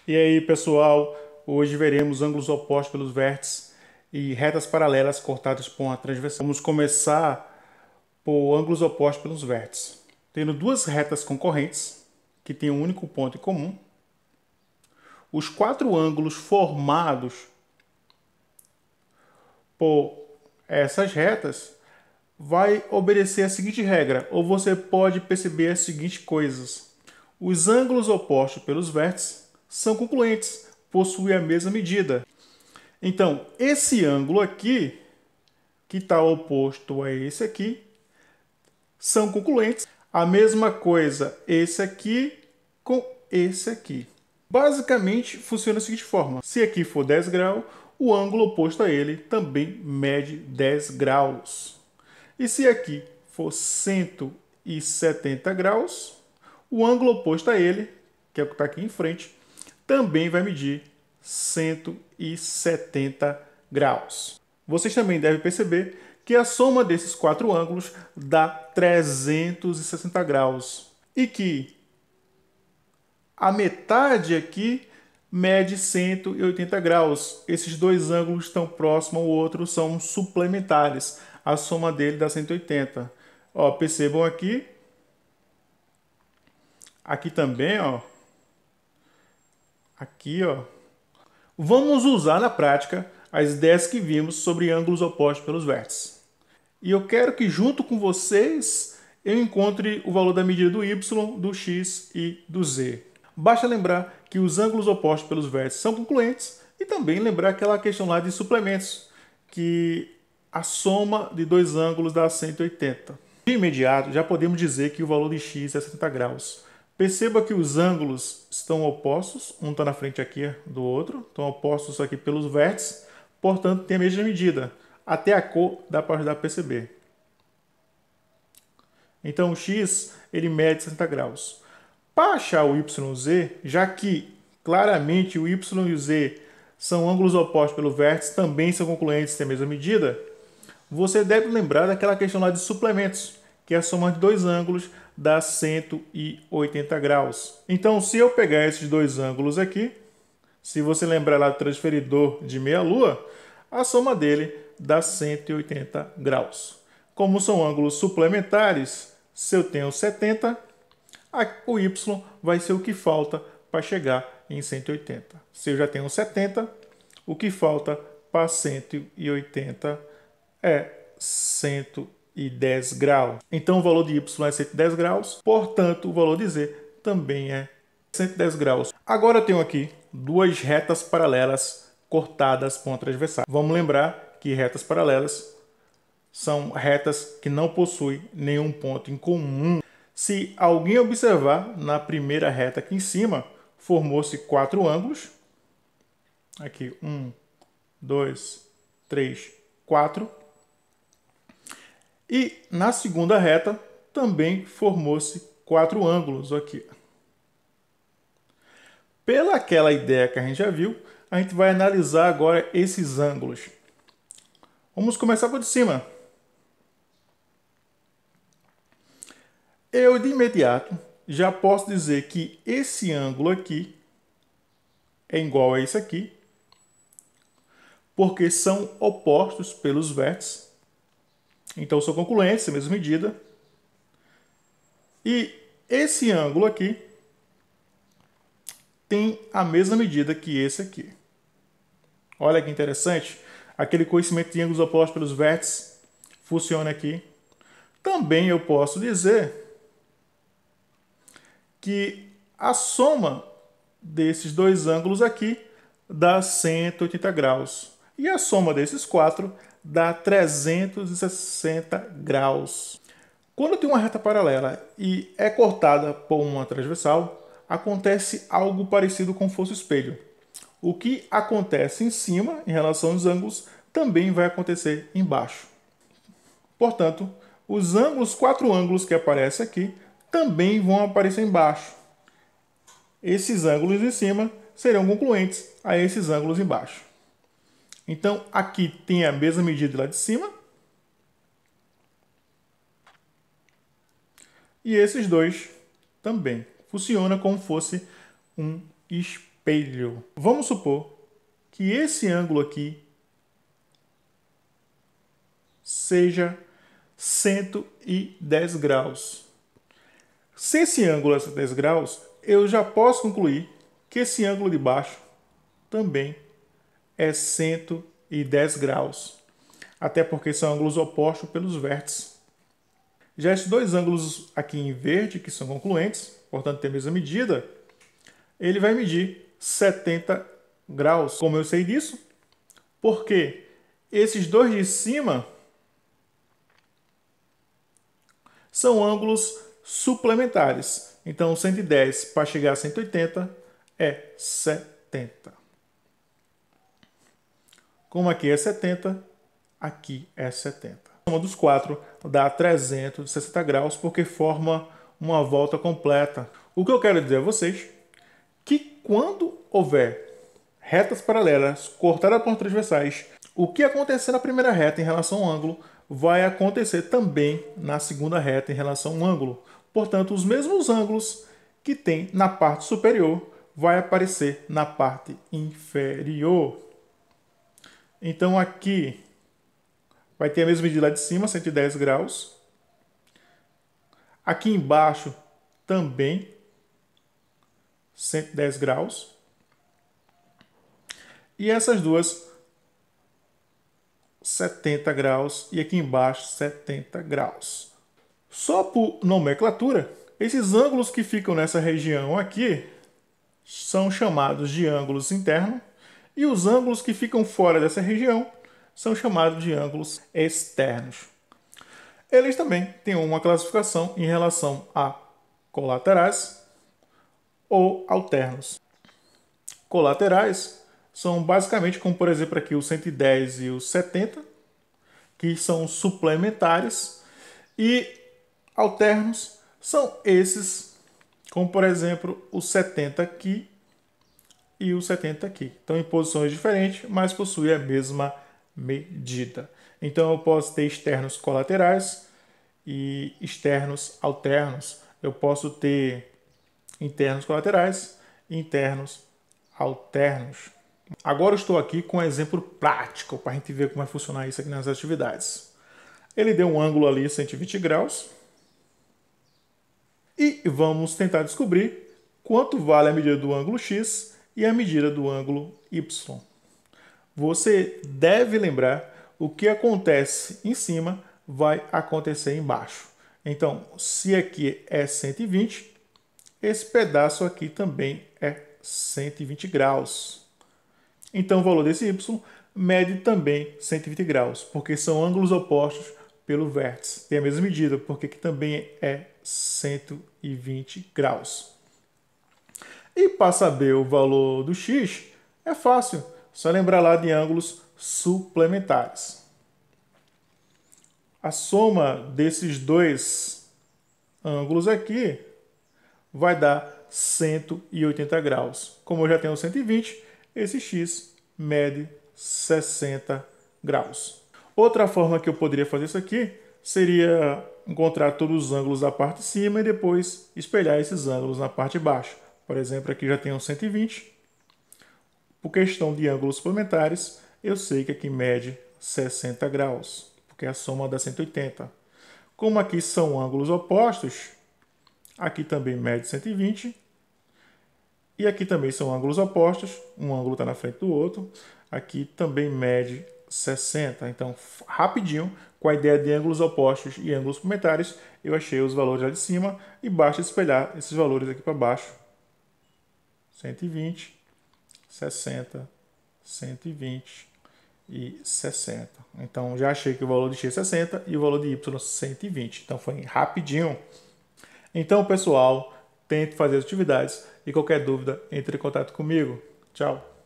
E aí, pessoal, hoje veremos ângulos opostos pelos vértices e retas paralelas cortadas por uma transversal. Vamos começar por ângulos opostos pelos vértices. Tendo duas retas concorrentes, que têm um único ponto em comum, os quatro ângulos formados por essas retas vai obedecer a seguinte regra, ou você pode perceber as seguintes coisas. Os ângulos opostos pelos vértices são concluentes, possuem a mesma medida. Então, esse ângulo aqui, que está oposto a esse aqui, são concluentes. A mesma coisa esse aqui com esse aqui. Basicamente, funciona da seguinte forma. Se aqui for 10 graus, o ângulo oposto a ele também mede 10 graus. E se aqui for 170 graus, o ângulo oposto a ele, que é o que está aqui em frente, também vai medir 170 graus. Vocês também devem perceber que a soma desses quatro ângulos dá 360 graus e que a metade aqui mede 180 graus. Esses dois ângulos estão próximos ao outro, são suplementares. A soma dele dá 180. Ó, percebam aqui. Aqui também, ó. Aqui, ó. Vamos usar na prática as ideias que vimos sobre ângulos opostos pelos vértices. E eu quero que junto com vocês eu encontre o valor da medida do y, do x e do z. Basta lembrar que os ângulos opostos pelos vértices são concluentes e também lembrar aquela questão lá de suplementos, que a soma de dois ângulos dá 180. De imediato, já podemos dizer que o valor de x é 60 graus. Perceba que os ângulos estão opostos, um está na frente aqui do outro, estão opostos aqui pelos vértices, portanto tem a mesma medida. Até a cor dá para ajudar a perceber. Então o x ele mede 60 graus. Para achar o y e z, já que claramente o y e o z são ângulos opostos pelo vértice, também são concluentes, têm a mesma medida, você deve lembrar daquela questão lá de suplementos, que é a soma de dois ângulos dá 180 graus. Então, se eu pegar esses dois ângulos aqui, se você lembrar lá do transferidor de meia-lua, a soma dele dá 180 graus. Como são ângulos suplementares, se eu tenho 70, o y vai ser o que falta para chegar em 180. Se eu já tenho 70, o que falta para 180 é 110 graus. Então o valor de y é 110 graus, portanto o valor de z também é 110 graus. Agora eu tenho aqui duas retas paralelas cortadas por uma transversal. Vamos lembrar que retas paralelas são retas que não possuem nenhum ponto em comum. Se alguém observar na primeira reta aqui em cima, formou-se quatro ângulos. Aqui, 1, 2, 3, 4. E na segunda reta também formou-se quatro ângulos aqui. Pela aquela ideia que a gente já viu, a gente vai analisar agora esses ângulos. Vamos começar por de cima. Eu de imediato já posso dizer que esse ângulo aqui é igual a esse aqui, porque são opostos pelos vértices. Então são concluentes, a mesma medida. E esse ângulo aqui tem a mesma medida que esse aqui. Olha que interessante. Aquele conhecimento de ângulos opostos pelos vértices funciona aqui. Também eu posso dizer que a soma desses dois ângulos aqui dá 180 graus. E a soma desses quatro dá 360 graus. Quando tem uma reta paralela e é cortada por uma transversal, acontece algo parecido com fosse o espelho. O que acontece em cima, em relação aos ângulos, também vai acontecer embaixo. Portanto, os ângulos, quatro ângulos que aparecem aqui, também vão aparecer embaixo. Esses ângulos em cima serão concluentes a esses ângulos embaixo. Então, aqui tem a mesma medida lá de cima. E esses dois também. Funciona como fosse um espelho. espelho. Vamos supor que esse ângulo aqui seja 110 graus. Se esse ângulo é 110 graus, eu já posso concluir que esse ângulo de baixo também é 110 graus. Até porque são ângulos opostos pelos vértices. Já esses dois ângulos aqui em verde, que são concluentes, portanto tem a mesma medida, ele vai medir 70 graus. Como eu sei disso? Porque esses dois de cima são ângulos suplementares. Então 110 para chegar a 180 é 70. Como aqui é 70, aqui é 70. A soma dos quatro dá 360 graus porque forma uma volta completa. O que eu quero dizer a vocês que quando houver retas paralelas cortadas por transversais, o que acontecer na primeira reta em relação ao ângulo vai acontecer também na segunda reta em relação ao ângulo. Portanto, os mesmos ângulos que tem na parte superior vai aparecer na parte inferior. Então aqui vai ter a mesma medida lá de cima, 110 graus. Aqui embaixo também 110 graus. E essas duas 70 graus e aqui embaixo 70 graus. Só por nomenclatura, esses ângulos que ficam nessa região aqui são chamados de ângulos internos e os ângulos que ficam fora dessa região são chamados de ângulos externos. Eles também têm uma classificação em relação a colaterais ou alternos. Colaterais são basicamente como, por exemplo, aqui o 110 e o 70, que são suplementares, e alternos são esses, como por exemplo o 70 aqui e o 70 aqui. Estão em posições diferentes, mas possuem a mesma medida. Então eu posso ter externos colaterais e externos alternos. Eu posso ter internos colaterais e internos alternos. Agora eu estou aqui com um exemplo prático para a gente ver como vai funcionar isso aqui nas atividades. Ele deu um ângulo ali 120 graus. E vamos tentar descobrir quanto vale a medida do ângulo X e a medida do ângulo Y. Você deve lembrar o que acontece em cima vai acontecer embaixo. Então, se aqui é 120, esse pedaço aqui também é 120 graus. Então, o valor desse Y mede também 120 graus, porque são ângulos opostos pelo vértice. Tem a mesma medida, porque aqui também é 120 graus. E para saber o valor do X, é fácil. Só lembrar lá de ângulos suplementares. A soma desses dois ângulos aqui vai dar 180 graus. Como eu já tenho 120, esse X mede 60 graus. Outra forma que eu poderia fazer isso aqui seria encontrar todos os ângulos da parte de cima e depois espelhar esses ângulos na parte de baixo. Por exemplo, aqui já tenho 120. Por questão de ângulos suplementares, eu sei que aqui mede 60 graus, porque a soma dá 180. Como aqui são ângulos opostos, aqui também mede 120. E aqui também são ângulos opostos, um ângulo está na frente do outro. Aqui também mede 60. Então, rapidinho, com a ideia de ângulos opostos e ângulos suplementares, eu achei os valores lá de cima e basta espelhar esses valores aqui para baixo. 120, 60, 120 e 60. Então, já achei que o valor de X é 60 e o valor de Y é 120. Então, foi rapidinho. Então, pessoal, tente fazer as atividades e qualquer dúvida, entre em contato comigo. Tchau!